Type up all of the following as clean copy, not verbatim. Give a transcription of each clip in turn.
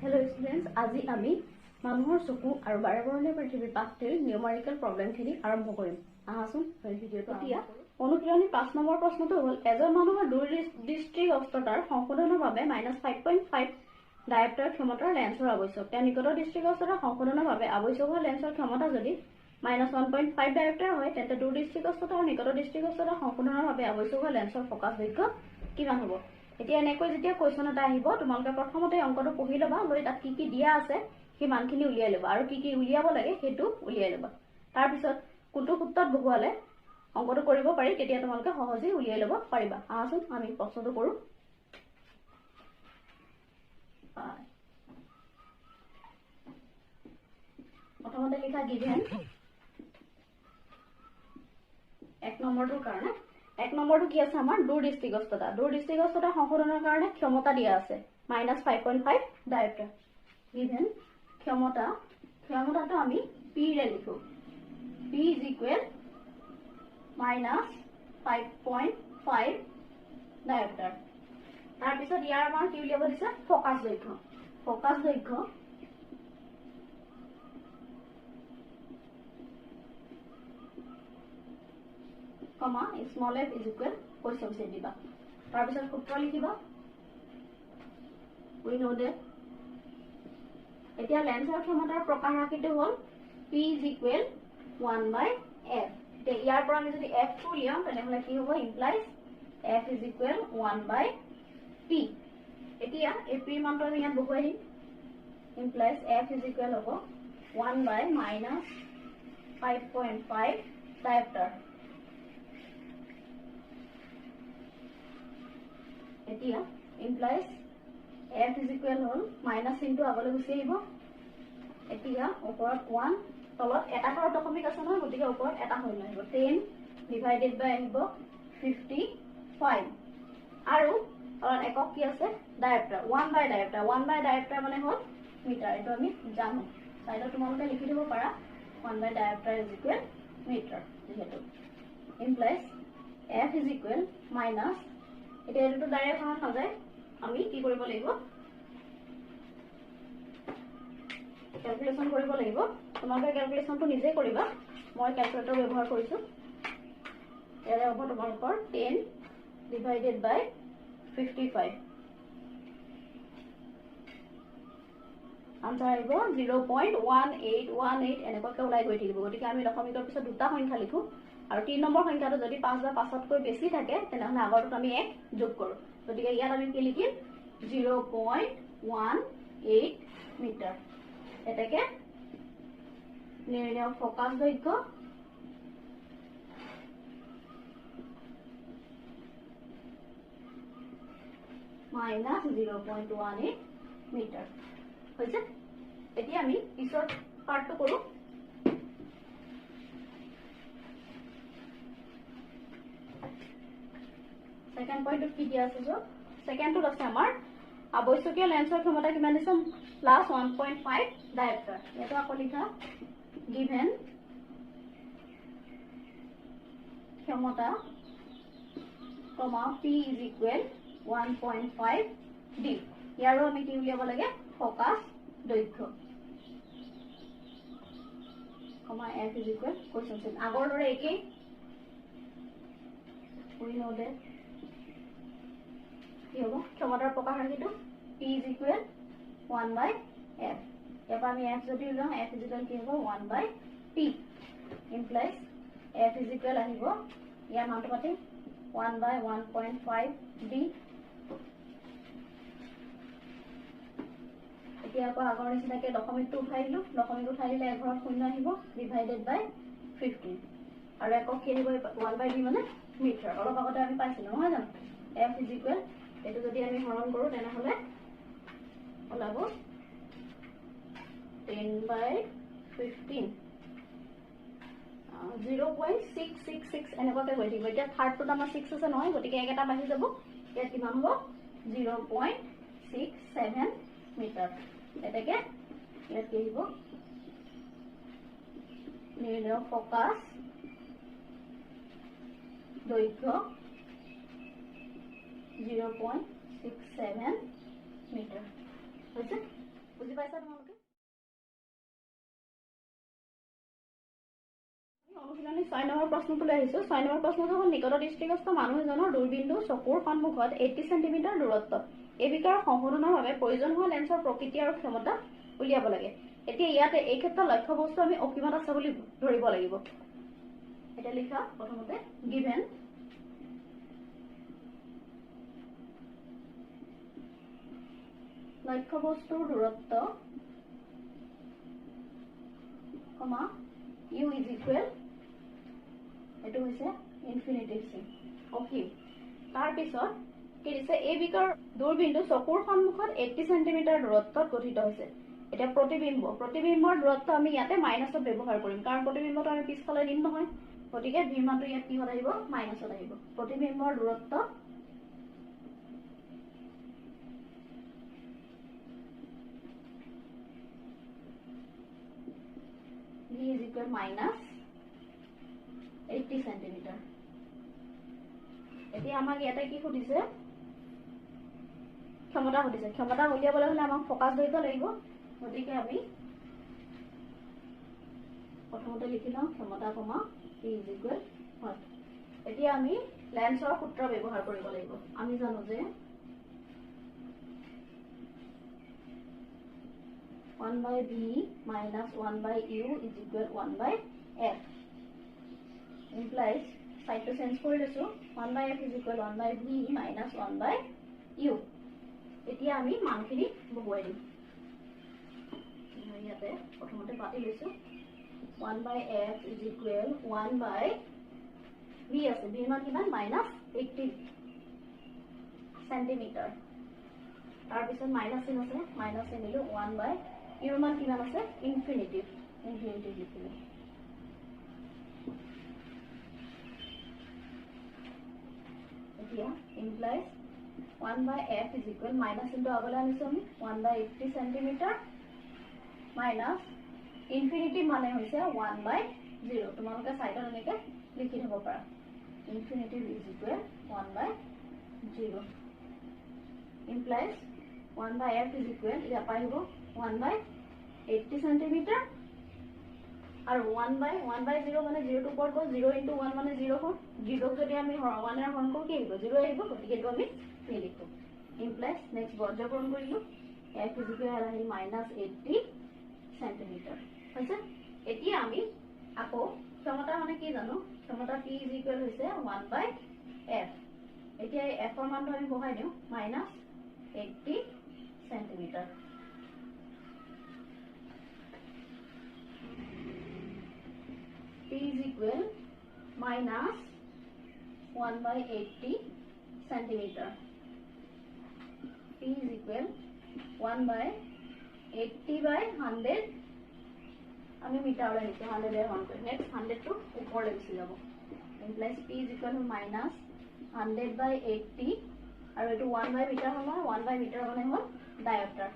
Hello students, আজি আমি মানুহৰ চকু আৰু বাৰেবৰণীয় পৃথিৱীৰ পাঠটিৰ নিউমেৰিকেল প্ৰব্লেমখিনি আৰম্ভ কৰিম। আহাচোন ভিডিঅ'টো এতিয়া অনুশীলনী 5 নম্বৰ প্ৰশ্নটো হ'ল এজন মানুহৰ দূৰদৃষ্টি অৱস্থাৰ সংশোধনৰ বাবে -5.5 ডায়োপ্টাৰ ক্ষমতাৰ লেন্সৰ আৱশ্যক। তেওঁ নিকট দৃষ্টিগোচৰৰ সংশোধনৰ বাবে আৱশ্যক হোৱা লেন্সৰ ক্ষমতা যদি -1.5 ডায়োপ্টাৰ হয় তেন্তে দূৰদৃষ্টিগোচৰ আৰু নিকট দৃষ্টিগোচৰৰ সংশোধনৰ বাবে আৱশ্যক হোৱা লেন্সৰ ফকাছ দৈৰ্ঘ্য কিমান হ'ব। এতিয়া এনেকৈ যেতিয়া কোৱেশ্চন এটা আহিব তোমালোকে প্ৰথমতে অংকটো পঢ়ি ল'বা, লৈ তাত কি দিয়া আছে সেই মানখিনি উলিয়াই ল'বা আৰু কি উলিয়াব লাগে সেইটো উলিয়াই ল'বা। তাৰ পিছত কোনটো সূত্ৰত বহুৱালে অংকটো কৰিব পাৰি তেতিয়া তোমালোকে সহজেই উলিয়াই ল'ব পাৰিবা। আহাচোন আমি প্ৰশ্নটো কৰোঁ। প্ৰথমতে লিখা গিভেন 1 নম্বৰটোৰ কাৰণে 1 নম্বৰটো কি আছে আমাৰ দূৰদৃষ্টিগোচৰতা সংশোধনৰ কাৰণে ক্ষমতা দিয়া আছে -5.5 ডায়োপ্টাৰ। গিভেন ক্ষমতাটো আমি পি ৰে লিখো, p = -5.5 ডায়োপ্টাৰ। তাৰ পিছত ইয়াৰ আমাৰ কি উলিয়াব দিছে ফকাছ দৈৰ্ঘ্য কমা স্মল f = 25 দিবা। তাৰ পিছত সূত্ৰ লিখিবা we know that এতিয়া লেন্সৰ ক্ষমতাৰ প্ৰকাশ ৰাশিটো হ'ল p = 1/f। তে ইয়াৰ পৰা আমি যদি f টো উলিয়াও তেনেহলে কি হ'ব ইমপ্লাইজ f = 1/p। এতিয়া এই p মানটো আমি ইয়াত বহুৱাই দিম, ইমপ্লাইজ f = হ'ব 1/-5.5 ডায়োপ্টাৰ। এতিয়া ইমপ্লাইজ f = হ'ল মাইনাস চিনটো আগলৈ গুচি আহিব। এতিয়া ওপৰত 1 তলত এটা ঘৰৰ দশমিক আছে নহয়, গতিকে ওপৰত এটা হৈ আহিব 10 ডিভাইডেড বাই আহিব 55 আৰু একক কি আছে ডায়োপ্টাৰ 1/ডায়োপ্টাৰ মানে হ'ল মিটাৰ। এইটো আমি জানো, চাইডত তোমালোকে লিখি দিব পাৰা 1/ডায়োপ্টাৰ = মিটাৰ। যেহেতু ইমপ্লাইজ f = মাইনাস, এতিয়া এইটো ডাইৰেক্ট হৰণ নাযায়, আমি কি কৰিব লাগিব ক্যালকুলেশন কৰিব লাগিব। তোমালোকে ক্যালকুলেশনটো নিজে কৰিবা, মই ক্যালকুলেটৰ ব্যৱহাৰ কৰিছো। এৰে হ'ব তোমালোকৰ 10 ডিভাইডেড বাই 55, আনসাৰ আহিব 0.1818 এনেকুৱাকৈ ওলাই গৈ থাকিব। গতিকে আমি দশমিকৰ পিছত দুটা সংখ্যা লিখো আৰু 3 নম্বৰ সংখ্যাটো যদি 5 বা 5তকৈ বেছি থাকে তেনেহলে আগৰটোত আমি 1 যোগ কৰো। গতিকে ইয়াত আমি কি লিখিম 0.18 মিটাৰ। এটাকে নিৰ্ণয় ফকাছ দৈৰ্ঘ্য -0.18 মিটাৰ হৈছে। এতিয়া আমি পিছৰ পাৰ্টটো কৰো। সেকেন্ড পইণ্টত কি দিয়া আছে সেকেন্ডটোত আছে আমাৰ আৱশ্যকীয় লেন্সৰ ক্ষমতা কিমান দিছে +1.5 ডায়োপ্টাৰ। এটা আকৌ লিখা গিভেন ক্ষমতা p = 1.5 d। ইয়াৰো আমি কি উলিয়াব লাগে ফকাছ দৈৰ্ঘ্য f = কোৱেশ্চন আগৰ দৰে একেই। we know that কি হ'ব ক্ষমতাৰ প্ৰকাশ ৰাশিটো p = 1/f। এবাৰ আমি f যদি উলিয়াও f = কি হ'ব 1/p। ইমপ্লাইজ f = আহিব ইয়াৰ মানটো পাতি 1/1.5 d। এতিয়া আকৌ আগৰ নিচিনাকে দশমিকটো উঠাই দিলো, দশমিক উঠাই দিলে এঘৰত শূন্য আহিব ডিভাইডেড বাই 15 আৰু একক কি আহিব 1/d মানে মিটাৰ। অলপ আগতে আমি পাইছিলো নহয় জানো f = এইটো যদি আমি হৰণ কৰো তেনেহলে ওলাব 10/15 0.666 এনেকুৱাকে গৈ থাকিব। এতিয়া থাৰ্ডটোত আমাৰ 6 আছে নহয়, গতিকে এটা বাঢ়ি যাব, ইয়াত কিমান হ'ব 0.67 মিটাৰ। এটাকে ইয়াত কি আহিব নিৰ্ণয় ফকাছ দৈৰ্ঘ্য 0.67 মিটাৰ হৈছে। বুজি পাইছা তোমালোকে অনুশীলনী 6 নম্বৰ প্ৰশ্নটোলৈ আহিছো 6 নম্বৰ প্ৰশ্নটো হ'ল নিকট দৃষ্টিগ্ৰস্ত মানুহ এজনৰ দূৰবিন্দু চকুৰ সন্মুখত 80 সেন্টিমিটাৰ দূৰত্ব এই বিকাৰ সংশোধনৰ বাবে প্ৰয়োজন হোৱা লেন্সৰ প্ৰকৃতি আৰু ক্ষমতা উলিয়াব লাগে এতিয়া ইয়াতে এই ক্ষেত্ৰত লক্ষ্য বস্তু আমি অসীমত আছে বুলি ধৰিব লাগিব এটা লিখা প্ৰথমতে গিভেন লক্ষ্য বস্তুৰ দূৰত্ব কমা u is equal এটো হৈছে ইনফিনিটি সীম অসীম তাৰ পিছত কি দিছে এই বিকাৰ দূৰবিন্দু চকুৰ সন্মুখত 80 সেন্টিমিটাৰ দূৰত্বত গঠিত হৈছে এটা প্ৰতিবিম্বৰ দূৰত্ব আমি ইয়াতে মাইনাসত ব্যৱহাৰ কৰিম কাৰণ প্ৰতিবিম্বটো আমি পিছফালে দিম নহয় গতিকে v মানটো ইয়াত কি হৈ আহিব মাইনাসত আহিব প্ৰতিবিম্বৰ দূৰত্ব v is equal minus 80 centimetre এতিয়া আমাক ইয়াতে কি খুদিছে ক্ষমতা খুদিছে ক্ষমতা উলিয়াবলৈ হলে আমাক ফোকাস ধৰিব লাগিব গতিকে আমি প্ৰথমতে লিখি লওঁ ক্ষমতা কমা p is equal what এতিয়া আমি লেন্সৰ সূত্ৰ ব্যৱহাৰ কৰিব লাগিব আমি জানো যে 1 by v minus 1 by u is equal 1 by f implies side to sense কৰি লৈছো 1 by f is equal 1 by v minus 1 by u এতিয়া আমি মানখিনি বহুৱাই দিম ইয়াতে প্ৰথমতে পাতি লৈছো 1 by f is equal 1 by v আছে v মান কিমান minus 80 সেন্টিমিটাৰ তাৰ পিছত মাইনাস চিন আছে মাইনাস চিন দিলো 1 by u মান কিমান আছে ইনফিনিটি লিখিলো এতিয়া implies 1 by f is equal minus into আগলৈ আনিছো আমি 1 by 80 সেন্টিমিটাৰ minus infinity মানে হৈছে 1 by 0 তোমালোকে সাইডত এনেকে লিখি থব পাৰা infinity is equal 1 by 0 implies 1 by f is equal ইয়া পাইব 1 by 80 সেন্টিমিটাৰ আৰু 1 by 0 মানে 0 টু পৰ 0 into 1 মানে 0 হয় 0 যদি আমি 1 এৰ হৰণ কৰো কি আহিব 0 আহিব গতিকে এটো আমি লিখো implies next বৰ্গকৰণ কৰিলো f is equal আহি -80 সেন্টিমিটাৰ হৈছে এতিয়া আমি আকৌ ক্ষমতা মানে কি জানো ক্ষমতা p is equal হৈছে 1 by f এতিয়া এই f ৰ মানটো আমি বহাই দিও -80 centimetre p is equal minus 1 by 80 centimeter. P is equal 1 by 80 by 100. আমি মিটাৰ লৈ লিখি 100 এৰ হৰণ কৰি নেক্সট 100 টো ওপৰলৈ গুচি যাব implies p is equal to minus 100 by 80 আৰু এটো 1 by মিটাৰ হ'ব 1 by মিটাৰ মানে হ'ল ডায়োপ্টাৰ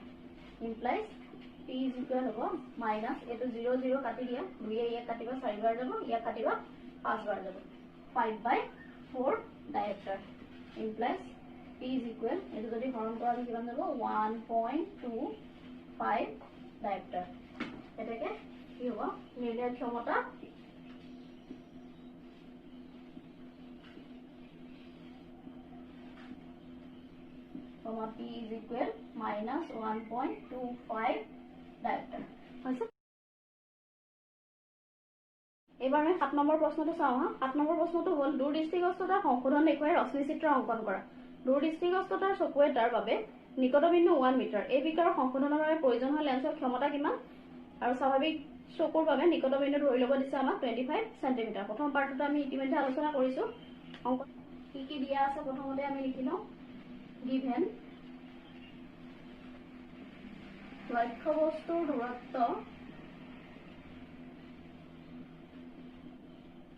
implies p is equal হ'ব minus এটো 0 0 কাটি দিয়া 2 এ ইয়াক কাটিবা 4 বাৰ যাব ইয়াক কাটিবা 5 বাৰ যাব 5 by 4 ডায়োপ্টাৰ implies p is equal এটো যদি হৰণ কৰা কিমান যাব 1.25 ডায়োপ্টাৰ এটাকে কি হ'ব নিৰ্ণয় ক্ষমতা comma p is equal minus 1.25 diopter হৈছে এবাৰ আমি 7 নম্বৰ প্ৰশ্নটো চাওঁ 7 নম্বৰ প্ৰশ্নটো হ'ল দূৰদৃষ্টিগ্ৰস্ততাৰ সংশোধন দেখুৱাই ৰশ্মি চিত্ৰ অংকন কৰা দূৰদৃষ্টিগ্ৰস্ততাৰ চকু এটাৰ বাবে নিকটবিন্দু 1 মিটাৰ এই বিকাৰৰ সংশোধনৰ বাবে প্ৰয়োজন হোৱা লেন্সৰ ক্ষমতা কিমান আৰু স্বাভাৱিক চকুৰ বাবে নিকটবিন্দু ধৰি ল'ব দিছে আমাক 25 সেন্টিমিটাৰ প্ৰথম পাৰ্টটো আমি ইতিমধ্যে আলোচনা কৰিছো অংক কি দিয়া আছে প্ৰথমতে আমি লিখিলো given লক্ষ্য বস্তুৰ দূৰত্ব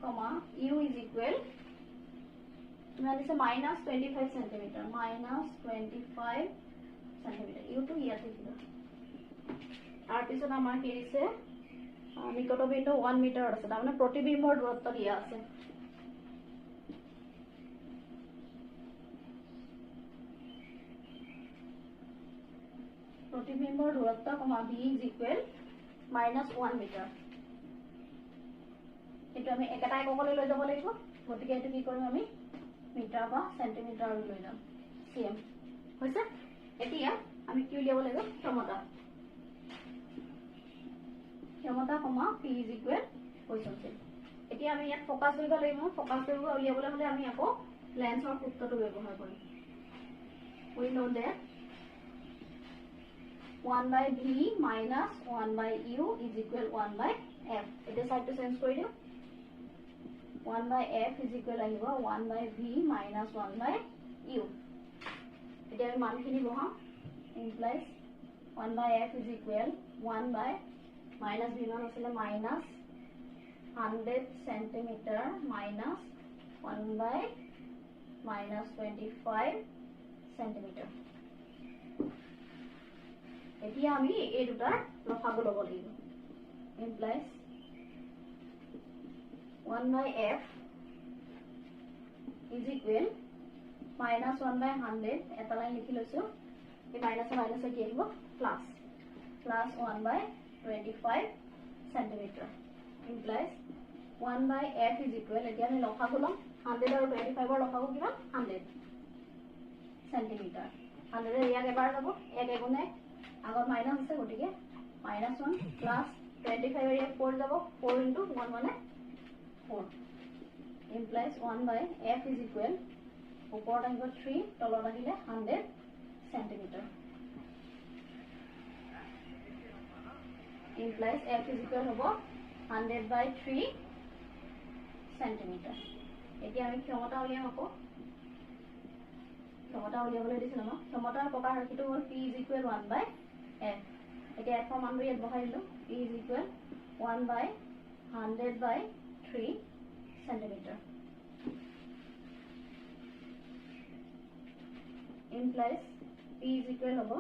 comma u is equal minus 25 centimeter u to ইয়াত লিখিলো তাৰ পিছত আমাৰ কি দিছে নিকটবিন্দু 1 মিটাৰ আছে তাৰমানে প্ৰতিবিম্বৰ দূৰত্ব দিয়া আছে प्रतिबिम्বৰ দূৰত্ব কমা v is equal -1 মিটাৰ এটো আমি একেটা এককলৈ লৈ যাব লাগিব গতিকে এটো কি কৰিম আমি মিটাৰ বা সেন্টিমিটাৰ লৈ যাম cm হৈছে এতিয়া আমি কি উলিয়াব লাগিব ক্ষমতা কমা p is equal হৈছে এতিয়া আমি ইয়াত ফোকাস কৰিব লাগিব ফোকাস কৰিব উলিয়াবলৈ হলে আমি আকৌ লেন্সৰ সূত্ৰটো ব্যৱহাৰ কৰিম we know that 1 by v minus 1 by u is equal 1 by f. It is hard to sense for you. 1 by f is equal to 1 by v minus 1 by u. It is mankhini boha implies 1 by f is equal 1 by minus v man asile minus 100 centimeter minus 1 by minus 25 centimeter. এতিয়া আমি এই দুটাৰ লসাগু লব লাগিব implies 1 by f is equal minus 1 by 100 এটা line লিখি লৈছো এই মাইনাস মাইনাস কি আহিব plus 1 by 25 centimeter implies 1 by f is equal এতিয়া আমি লসাগু লম 100 আৰু 25 ৰ লসাগু কিমান 100 centimeter 100 এৰ ইয়াক এবাৰ যাব এক এগুণে আগত মাইনাস আছে গটিকে -1 plus 25 এর 4 যাব 4 into 1 মানে 4 implies 1 by f is equal উপর আহিব 3 তলত আহিলে 100 centimeter implies f is equal হ'ব 100 by 3 centimeter এতিয়া আমি ক্ষমতা উলিয়াম আকৌ ক্ষমতা উলিয়াবলৈ দিছিল আমাক ক্ষমতাৰ প্ৰকাৰ ৰাখিটো হ'ল p is equal 1 by f এতিয়া f ৰ মানটো ইয়াত বহাই দিলো p is equal 1 by 100 by 3 centimeter implies p is equal হ'ব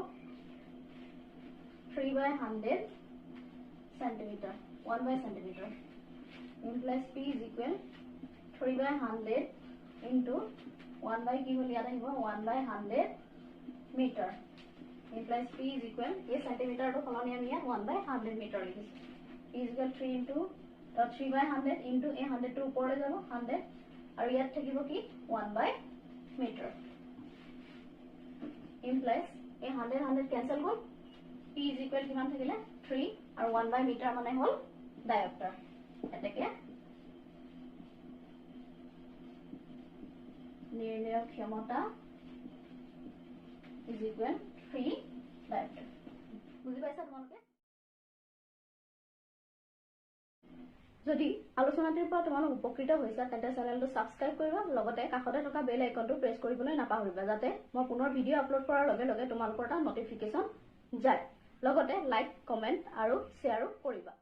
3 by 100 centimeter 1 by centimeter implies p is equal 3 by 100 into 1 by কি হল ইয়াত আহিব 1 by 100 meter implies p is equal a centimeter to সলনি আমি ইয়াত 1 by 100 meter লিখিছো p is equal 3 into 3 by 100 into a 100 to উপৰলৈ যাব 100 আৰু ইয়াত থাকিব কি 1 by meter implies a 100 100 cancel হ'ল p is equal কিমান থাকিলে 3 আৰু 1 by meter মানে হ'ল diopter এটাকে নিৰ্ণয় ক্ষমতা is equal 3 diopter বুঝি পাইছা তোমালোকে যদি আলোচনাটিৰ পৰা তোমালোক উপকৃত হৈছা তেন্তে চেনেলটো সাবস্ক্ৰাইব কৰিবা লগতে কাষতে থকা বেল আইকনটো প্ৰেছ কৰিবলৈ নাপাহৰিবা যাতে মই পুনৰ ভিডিও আপলোড কৰাৰ লগে লগে তোমালোকৰ এটা নটিফিকেশন যায় লগতে লাইক কমেন্ট আৰু শেয়াৰো কৰিবা